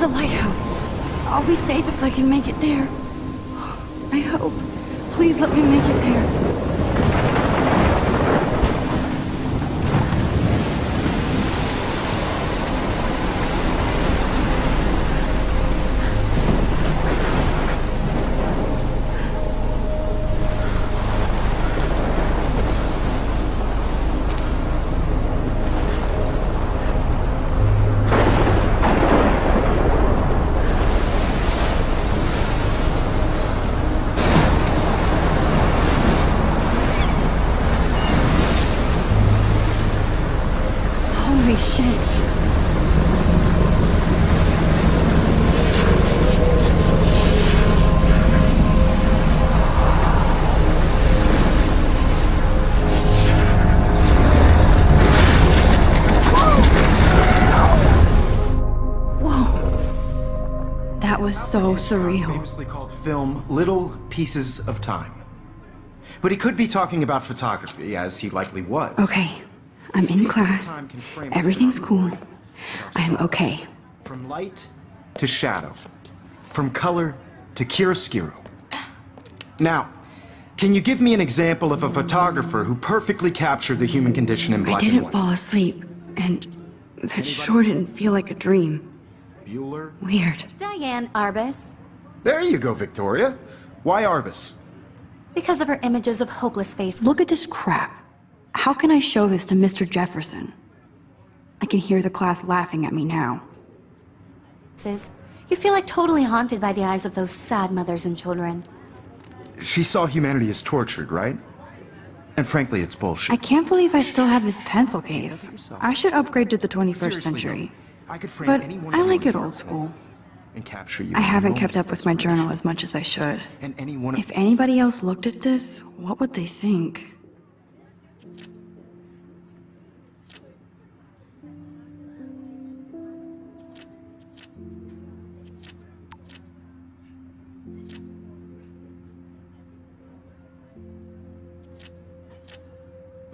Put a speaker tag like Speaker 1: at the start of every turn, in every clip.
Speaker 1: the lighthouse. I'll be safe if I can make it there. I hope. Please let me make it there. Holy shit. That was so surreal.
Speaker 2: Famously called film Little Pieces of Time. But he could be talking about photography, as he likely was.
Speaker 1: Okay, I'm in class. Everything's cool. I am okay.
Speaker 2: From light to shadow. From color to chiaroscuro. Now, can you give me an example of a photographer who perfectly captured the human condition in black and white?
Speaker 1: I didn't fall asleep, and that sure didn't feel like a dream.
Speaker 2: Bueller?
Speaker 1: Weird.
Speaker 3: Diane Arbus.
Speaker 2: There you go, Victoria. Why Arbus?
Speaker 3: Because of her images of hopeless faces.
Speaker 1: Look at this crap. How can I show this to Mr. Jefferson? I can hear the class laughing at me now.
Speaker 3: You feel like totally haunted by the eyes of those sad mothers and children.
Speaker 2: She saw humanity as tortured, right? And frankly, it's bullshit.
Speaker 1: I can't believe I still have this pencil case. I should upgrade to the 21st century.
Speaker 2: I could frame
Speaker 1: But
Speaker 2: any one
Speaker 1: I
Speaker 2: of
Speaker 1: like
Speaker 2: your
Speaker 1: it old
Speaker 2: images
Speaker 1: school.
Speaker 2: and capture you
Speaker 1: I
Speaker 2: in a
Speaker 1: haven't
Speaker 2: moment
Speaker 1: kept up
Speaker 2: of
Speaker 1: with my
Speaker 2: inspiration.
Speaker 1: journal as much as I should.
Speaker 2: And any one of
Speaker 1: If anybody else looked at this, what would they think?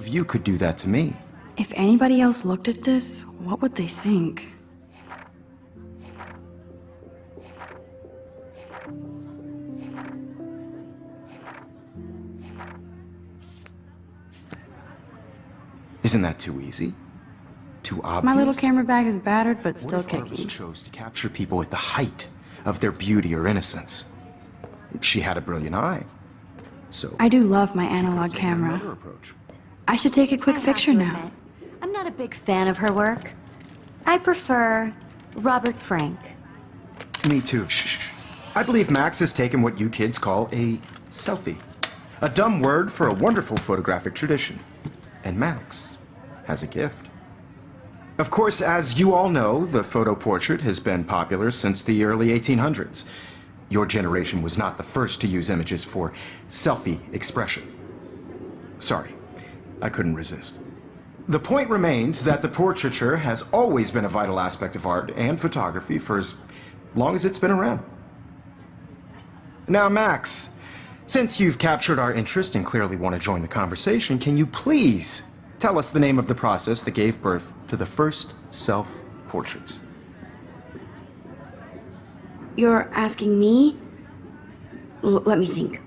Speaker 2: you could do that to me.
Speaker 1: If anybody else looked at this, what would they think?
Speaker 2: Isn't that too easy? Too obvious?
Speaker 1: My little camera bag is battered, but still
Speaker 2: What if Arbus
Speaker 1: kicking.
Speaker 2: chose to capture people at the height of their beauty or innocence? She had a brilliant eye. So
Speaker 1: I do love my analog
Speaker 2: take
Speaker 1: camera.
Speaker 2: another approach.
Speaker 1: I should take a quick
Speaker 3: I have
Speaker 1: picture
Speaker 3: to
Speaker 1: now.
Speaker 3: admit, I'm not a big fan of her work. I prefer Robert Frank.
Speaker 2: Me too. Shh. I believe Max has taken what you kids call a selfie. A dumb word for a wonderful photographic tradition. And Max has a gift. Of course, as you all know, the photo portrait has been popular since the early 1800s. Your generation was not the first to use images for selfie expression. Sorry, I couldn't resist. The point remains that the portraiture has always been a vital aspect of art and photography for as long as it's been around. Now, Max, since you've captured our interest and clearly want to join the conversation, can you please tell us the name of the process that gave birth to the first self-portraits?
Speaker 1: You're asking me? Let me think.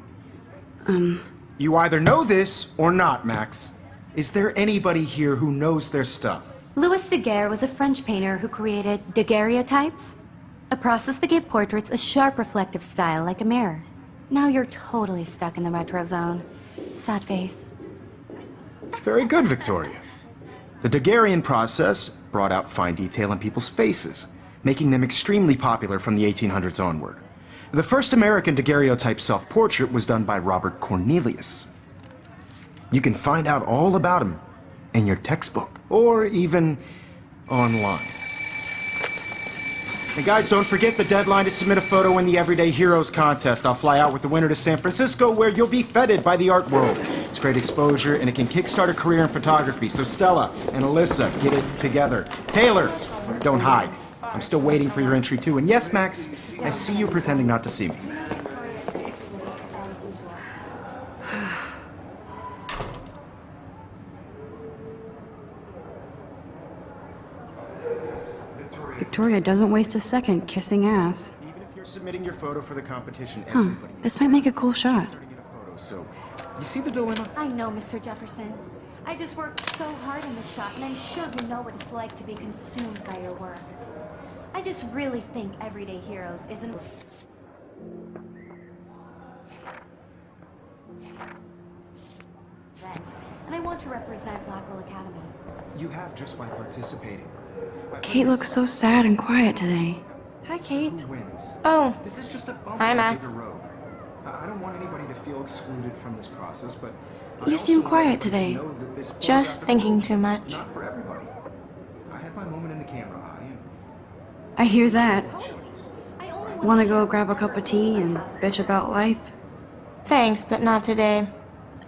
Speaker 2: You either know this or not, Max. Is there anybody here who knows their stuff?
Speaker 3: Louis Daguerre was a French painter who created daguerreotypes. A process that gave portraits a sharp reflective style like a mirror. Now you're totally stuck in the retro zone. Sad face.
Speaker 2: Very good, Victoria. The Daguerrean process brought out fine detail in people's faces, making them extremely popular from the 1800s onward. The first American daguerreotype self-portrait was done by Robert Cornelius. You can find out all about him in your textbook, or even online. And guys, don't forget the deadline to submit a photo in the Everyday Heroes contest. I'll fly out with the winner to San Francisco, where you'll be feted by the art world. It's great exposure, and it can kickstart a career in photography. So Stella and Alyssa, get it together. Taylor, don't hide. I'm still waiting for your entry too. And yes, Max, I see you pretending not to see me.
Speaker 1: Victoria doesn't waste a second kissing ass.
Speaker 2: Even if you're submitting your photo for the competition,
Speaker 1: Huh,
Speaker 2: everybody
Speaker 1: this might make a cool shot.
Speaker 2: starting in a photo. So, you see the dilemma?
Speaker 3: I know, Mr. Jefferson. I just worked so hard on this shot, and I'm sure you know what it's like to be consumed by your work. I just really think Everyday Heroes isn't... And I want to represent Blackwell Academy.
Speaker 2: You have just by participating.
Speaker 1: Kate looks so sad and quiet today. Hi, Kate.
Speaker 2: Who wins?
Speaker 4: Oh,
Speaker 2: This is just a bump
Speaker 4: Hi,
Speaker 2: on a
Speaker 4: Max.
Speaker 2: bigger road. I don't want anybody to feel excluded from this process, but
Speaker 1: You seem quiet today.
Speaker 4: Just thinking too much.
Speaker 2: Not for everybody. I had my moment in the camera eye. And
Speaker 1: I hear that.
Speaker 3: I only
Speaker 1: Want to go grab a cup of tea and bitch about life?
Speaker 4: Thanks, but not today.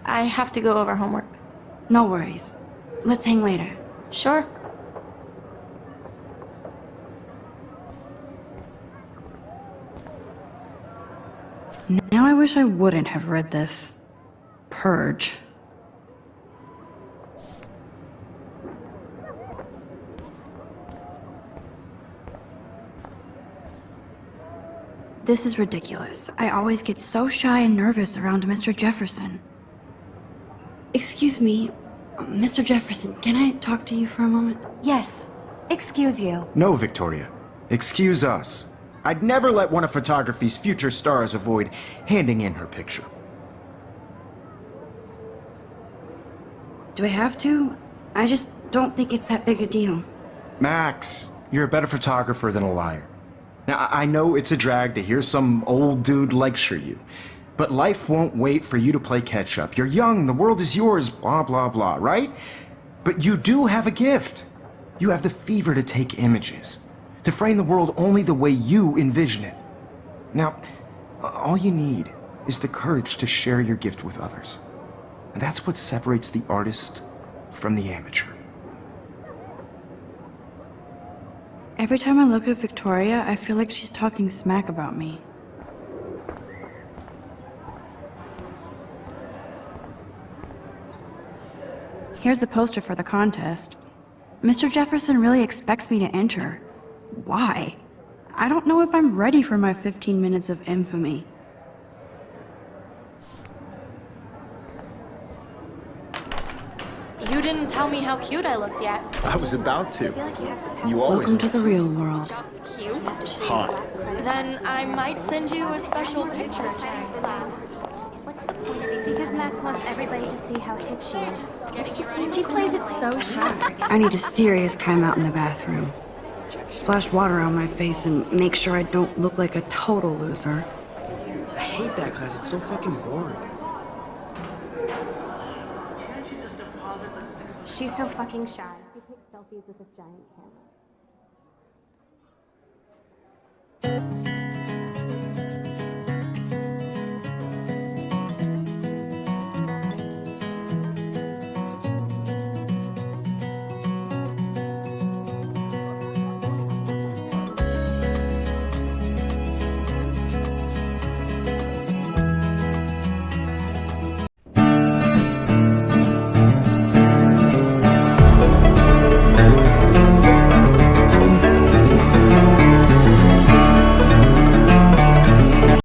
Speaker 4: I have to go over homework.
Speaker 1: No worries. Let's hang later.
Speaker 4: Sure.
Speaker 1: Now I wish I wouldn't have read this. Purge. This is ridiculous. I always get so shy and nervous around Mr. Jefferson. Excuse me, Mr. Jefferson, can I talk to you for a moment?
Speaker 3: Yes. Excuse you.
Speaker 2: no, Victoria. Excuse us. I'd never let one of photography's future stars avoid handing in her picture.
Speaker 1: Do I have to? I just don't think it's that big a deal.
Speaker 2: Max, you're a better photographer than a liar. Now, I know it's a drag to hear some old dude lecture you, but life won't wait for you to play catch up. You're young, the world is yours, blah, blah, blah, right? But you do have a gift. You have the fever to take images, to frame the world only the way you envision it. Now, all you need is the courage to share your gift with others. And that's what separates the artist from the amateur.
Speaker 1: Every time I look at Victoria, I feel like she's talking smack about me. Here's the poster for the contest. Mr. Jefferson really expects me to enter. Why? I don't know if I'm ready for my 15 minutes of infamy.
Speaker 4: You didn't tell me how cute I looked yet.
Speaker 5: I was about to. You always
Speaker 1: Welcome to the real world.
Speaker 4: Just cute.
Speaker 5: hot.
Speaker 4: Then I might send you a special picture.
Speaker 3: What's the point of it? Because Max wants everybody to see how hip she is. She plays it so sharp.
Speaker 1: I need a serious timeout in the bathroom. Splash water on my face and make sure I don't look like a total loser.
Speaker 5: I hate that class. It's so fucking boring.
Speaker 3: She's so fucking shy. She takes selfies with this giant camera.